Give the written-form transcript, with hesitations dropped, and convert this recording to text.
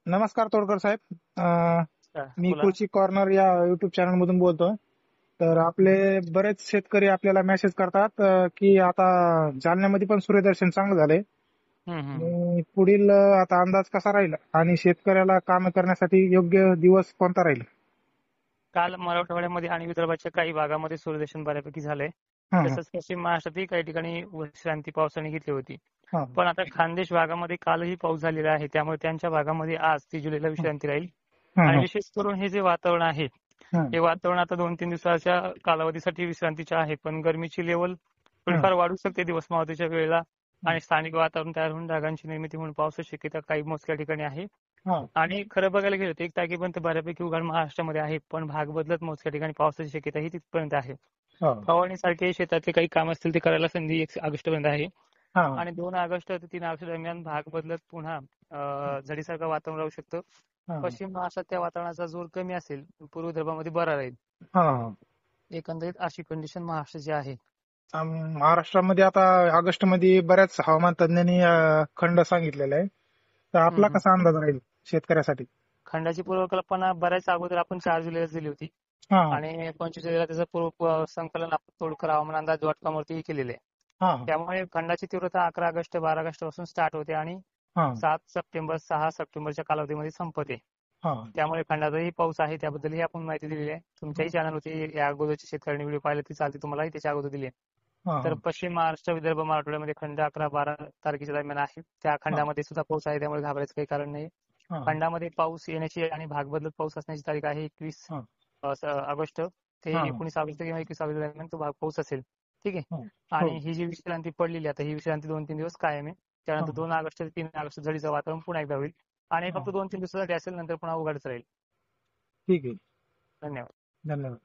नमस्कार तोडकर साहेब. मी बोला. कृषी कॉर्नर या युट्यूब चॅनल मधून बोलतोय. तर आपले बरेच शेतकरी आपल्याला मेसेज करतात की आता जालन्यामध्ये पण सूर्यदर्शन चांगलं झालंय हम्म. आणि पुढील आता अंदाज कसा राहील आणि शेतकऱ्याला काम करण्यासाठी योग्य दिवस कोणता राहील? काल मराठवाड्यामध्ये आणि विदर्भाच्या काही भागामध्ये सूर्यदर्शन बऱ्यापैकी झालंय. हा हा तसंच पश्चिम महाराष्ट्रातही काही ठिकाणी विश्रांती पावसाने घेतली होती. हा पण आता खानदेश भागामध्ये कालही पाऊस झालेला आहे, त्यामुळे त्यांच्या भागामध्ये आज 30 जुलैला विश्रांती राहील. हा आणि हा विशेष करून हे जे वातावरण आहे, हा हे वातावरण आता 2-3 दिवसाच्या कालावधीसाठी विश्रांतीचे आहे. पण गरमीची लेवल थोडीफार वाढू शकते दिवस मावळतीच्या वेळेला आणि स्थानिक वातावरण तयार होऊन ढगांची निर्मिती होऊन पावसाची शक्यता काही मोजक्या ठिकाणी आहे. हा आणि खरं बघायला गेलं तर 1 तारखेपर्यंत बऱ्यापैकी उघाड महाराष्ट्रामध्ये आहे, पण भाग बदलत मोजक्या ठिकाणी पावसाची शक्यता ही तिथपर्यंत आहे. हा फवारणीसारखे शेतातले काही काम असतील ते करायला संधी 1 ऑगस्ट पर्यंत आहे. हा आणि 2 ऑगस्ट ते 3 ऑगस्ट दरम्यान भाग बदलत पुन्हा झडीसारखं वातावरण राहू शकतं. हा पश्चिम महाराष्ट्रात त्या वातावरणाचा जोर कमी असेल, पूर्व विदर्भामध्ये बरा राहील. हा. एकंदरीत अशी कंडिशन महाराष्ट्राची आहे. महाराष्ट्रामध्ये आता ऑगस्ट मध्ये बऱ्याच हवामान तज्ञांनी खंड सांगितलेला आहे. तर आपला हम्म. कसा अंदाज राहील शेतकऱ्यासाठी? खंडाची पूर्वकल्पना बऱ्याच अगोदर आपण 4 जुलैला दिली होती. हा आणि 25 जुलैला त्याचं पूर्व संकलन आपण तोडकर हवामान अंदाज .com केलेले आहे. हा त्यामुळे खंडाची तीव्रता 11 ऑगस्ट 12 ऑगस्ट पासून स्टार्ट होते आणि हा 7 सप्टेंबर 6 सप्टेंबरच्या कालावधीमध्ये संपते. हा त्यामुळे खंडातही पाऊस आहे, त्याबद्दलही आपण माहिती दिलेली आहे. तुमच्याही चॅनलवरती या अगोदरच्या शेतकऱ्यांनी व्हिडिओ पाहिले ती चालते, तुम्हालाही त्याच्या अगोदर दिली आहे. हा तर पश्चिम महाराष्ट्र, विदर्भ, मराठवाड्यामध्ये खंड 11-12 तारखेच्या दरम्यान आहे. त्या खंडामध्ये सुद्धा पाऊस आहे, त्यामुळे घाबरायचं काही कारण नाही. हा खंडामध्ये पाऊस येण्याची आणि भाग बदलत पाऊस असण्याची तारीख आहे 21 हा ऑगस्ट ते हा 19 ऑगस्ट किंवा 21 ऑगस्ट दरम्यान तो भाग पाऊस असेल. ठीक आहे. हो आणि हो ही जी विश्रांती पडलेली आता ही विश्रांती 2-3 दिवस कायम आहे. त्यानंतर 2 ऑगस्ट ते 3 ऑगस्ट झडीचं वातावरण पुन्हा एकदा होईल. आणि हा फक्त 2-3 दिवसासाठी असेल, नंतर पुन्हा उघाडच राहील. ठीक आहे. धन्यवाद. धन्यवाद.